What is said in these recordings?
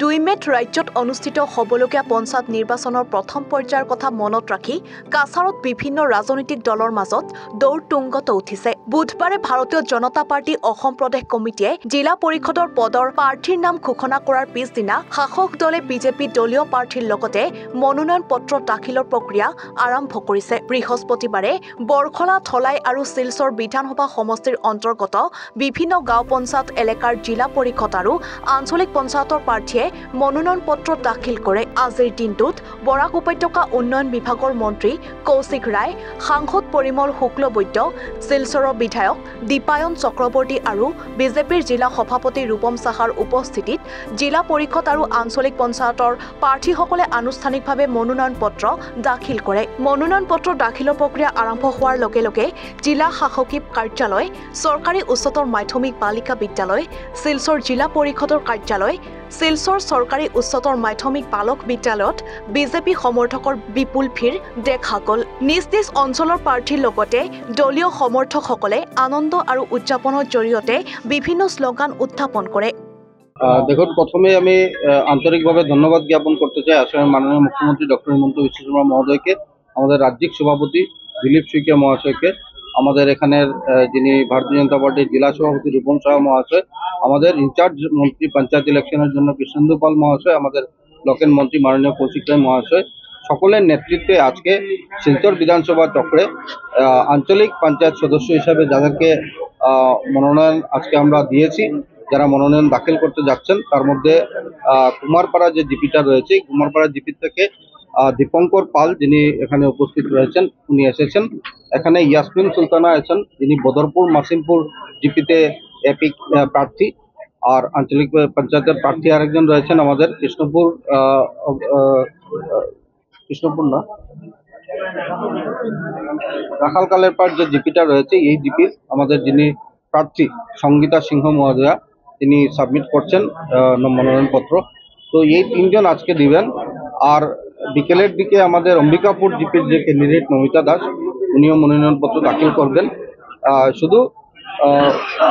2 মে'ত ৰাজ্যত অনুষ্ঠিত হ'বলগীয়া পঞ্চায়ত নিৰ্বাচনৰ প্ৰথম পৰ্যায়ৰ কথা মনত ৰাখি কাছাৰত বিভিন্ন ৰাজনৈতিক দলৰ মাজত দৌৰ তুংগত উঠিছে। বুধবাৰে ভাৰতীয় জনতা পাৰ্টি অসম প্ৰদেশ কমিটিয়ে জিলা পৰিষদৰ পদৰ প্ৰাৰ্থীৰ নাম ঘোষণা কৰাৰ পিছদিনা শাসক দলে বিজেপি দলীয় প্ৰাৰ্থীৰ লগতে মনোনয়ন পত্ৰ দাখিলৰ প্ৰক্ৰিয়া আৰম্ভ কৰিছে। বৃহস্পতিবাৰে বৰখলা, ধলাই আৰু শিলচৰ বিধানসভা সমষ্টিৰ অন্তৰ্গত বিভিন্ন গাঁও পঞ্চায়ত এলেকাৰ জিলা পৰিষদ আৰু আঞ্চলিক পঞ্চায়তৰ প্ৰাৰ্থীয়ে মনোনয়ন পত্ৰ দাখিল কৰে। আজিৰ দিনটোত বৰাক উপত্যকা উন্নয়ন বিভাগৰ মন্ত্ৰী কৌশিক ৰায়, সাংসদ পৰিমল শুক্লবৈদ্য, শিলচৰৰ বিধায়ক দীপায়ন চক্ৰৱৰ্তী আৰু বিজেপিৰ জিলা সভাপতি ৰূপম সাহাৰ উপস্থিতিত জিলা পৰিষদ আৰু আঞ্চলিক পঞ্চায়তৰ প্ৰাৰ্থীসকলে আনুষ্ঠানিকভাৱে মনোনয়ন পত্ৰ দাখিল কৰে। মনোনয়ন পত্ৰ দাখিলৰ প্ৰক্ৰিয়া আৰম্ভ হোৱাৰ লগে লগে জিলা শাসকিব কাৰ্যালয়, চৰকাৰী উচ্চতৰ মাধ্যমিক বালিকা বিদ্যালয়, শিলচৰ জিলা পৰিষদৰ কাৰ্যালয়, শিলচৰ চৰকাৰী উচ্চতৰ মাধ্যমিক বালক বিদ্যালয়ত বিজেপি সমৰ্থকৰ বিপুল ভিৰ দেখা গ'ল। নিজ নিজ অঞ্চলৰ প্ৰাৰ্থীৰ লগতে দলীয় সমৰ্থকসকলে আনন্দ আৰু উদযাপনৰ জৰিয়তে বিভিন্ন শ্লোগান উত্থাপন কৰে। দেখুন, প্রথমে আমি আন্তরিকভাবে ধন্যবাদ জ্ঞাপন করতে চাই আসামের মাননীয় মুখ্যমন্ত্রী ডক্টর হিমন্ত বিশ্ব শর্মা মহোদয়কে, আমাদের রাজ্যিক সভাপতি দিলীপ শইকীয়া মহাশয়কে, আমাদের এখানের যিনি ভারতীয় জনতা পার্টির জেলা সভাপতি রূপম সাহা মহাশয়, আমাদের ইনচার্জ মন্ত্রী পঞ্চায়েত ইলেকশনের জন্য কৃষ্ণেন্দু পাল মহাশয়, আমাদের ব্লকের মন্ত্রী মাননীয় কৌশিক রায় মহাশয়, সকলের নেতৃত্বে আজকে শিলচর বিধানসভা চক্রে আঞ্চলিক পঞ্চায়েত সদস্য হিসাবে যাদেরকে মনোনয়ন আজকে আমরা দিয়েছি, যারা মনোনয়ন দাখিল করতে যাচ্ছেন, তার মধ্যে কুমারপাড়া যে জিপিটা রয়েছে, কুমারপাড়া জিপি থেকে দীপঙ্কর পাল যিনি এখানে উপস্থিত রয়েছেন, উনি এসেছেন। এখানে ইয়াসমিন সুলতানা আছেন, যিনি বদরপুর মাসিমপুর জিপিতে এপি প্রার্থী। আর আঞ্চলিক পঞ্চায়েতের প্রার্থী আরেকজন রয়েছেন আমাদের কৃষ্ণপুর না রাখালকালের পাড় যে জিপিটা রয়েছে, এই জিপির আমাদের যিনি প্রার্থী সঙ্গীতা সিংহ মহোদয়া, তিনি সাবমিট করছেন মনোনয়ন পত্র। তো এই তিনজন আজকে দিবেন। আর বিকেলের দিকে আমাদের অম্বিকাপুর জিপির যে ক্যান্ডিডেট নমিতা দাস, উনিও মনোনয়ন পত্র দাখিল করবেন। শুধু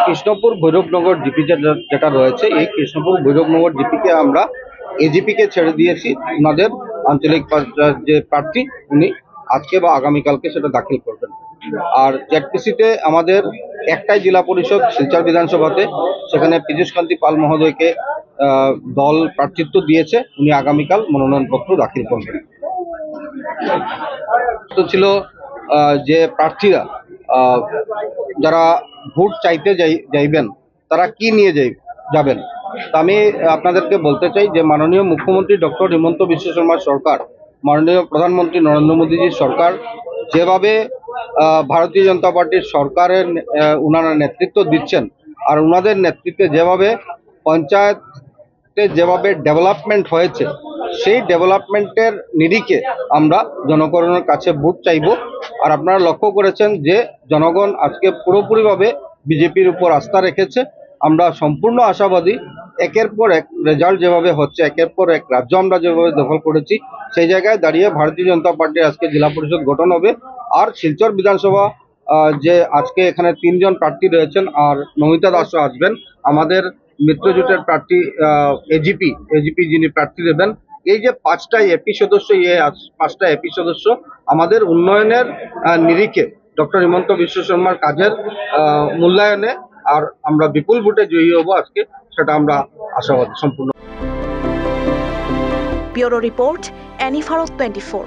কৃষ্ণপুর ভৈরবনগর জিপি যেটা রয়েছে, এই কৃষ্ণপুর ভৈরবনগর জিপিকে আমরা এজিপিকে ছেড়ে দিয়েছি। ওনাদের আঞ্চলিক যে প্রার্থী উনি আজকে বা আগামীকালকে সেটা দাখিল করবেন। আর জেডপিসিতে আমাদের একটাই জেলা পরিষদ শিলচর বিধানসভাতে, সেখানে পীযূষ কান্তি পাল মহোদয়কে দল প্রার্থিত্ব দিয়েছে, উনি আগামীকাল মনোনয়ন পত্র দাখিল করবেন। তো ছিল যে প্রার্থীরা যারা ভোট চাইতে যাইবেন, তারা কি নিয়ে যাবেন, তা আমি আপনাদেরকে বলতে চাই যে মাননীয় মুখ্যমন্ত্রী ডক্টর হিমন্ত বিশ্ব শর্মার সরকার, মাননীয় প্রধানমন্ত্রী নরেন্দ্র মোদীজির সরকার যেভাবে ভারতীয় জনতা পার্টির সরকারের ওনারা নেতৃত্ব দিচ্ছেন, আর ওনাদের নেতৃত্বে যেভাবে পঞ্চায়েতে যেভাবে ডেভেলপমেন্ট হয়েছে, সেই ডেভেলপমেন্টের নিরিখে আমরা জনগণের কাছে ভোট চাইব। আর আপনারা লক্ষ্য করেছেন যে জনগণ আজকে পুরোপুরিভাবে বিজেপির উপর আস্থা রেখেছে। আমরা সম্পূর্ণ আশাবাদী, একের পর এক রেজাল্ট যেভাবে হচ্ছে, একের পর এক রাজ্য আমরা যেভাবে দখল করেছি, সেই জায়গায় দাঁড়িয়ে ভারতীয় জনতা পার্টির আজকে জেলা পরিষদ গঠন হবে। আর শিলচর বিধানসভা যে আজকে এখানে তিনজন প্রার্থী রয়েছেন, আর নমিতা দাসও আসবেন, আমাদের মিত্রজোটের প্রার্থী এজিপি যিনি প্রার্থী দেবেন। এই যে পাঁচটা এপি সদস্য আমাদের উন্নয়নের নিরিখে ডক্টর হিমন্ত বিশ্ব শর্মার কাজের মূল্যায়নে আর আমরা বিপুল ভোটে জয়ী হব আজকে, সেটা আমরা আশাবাদী সম্পূর্ণ। Bureau report, any Bharat 24।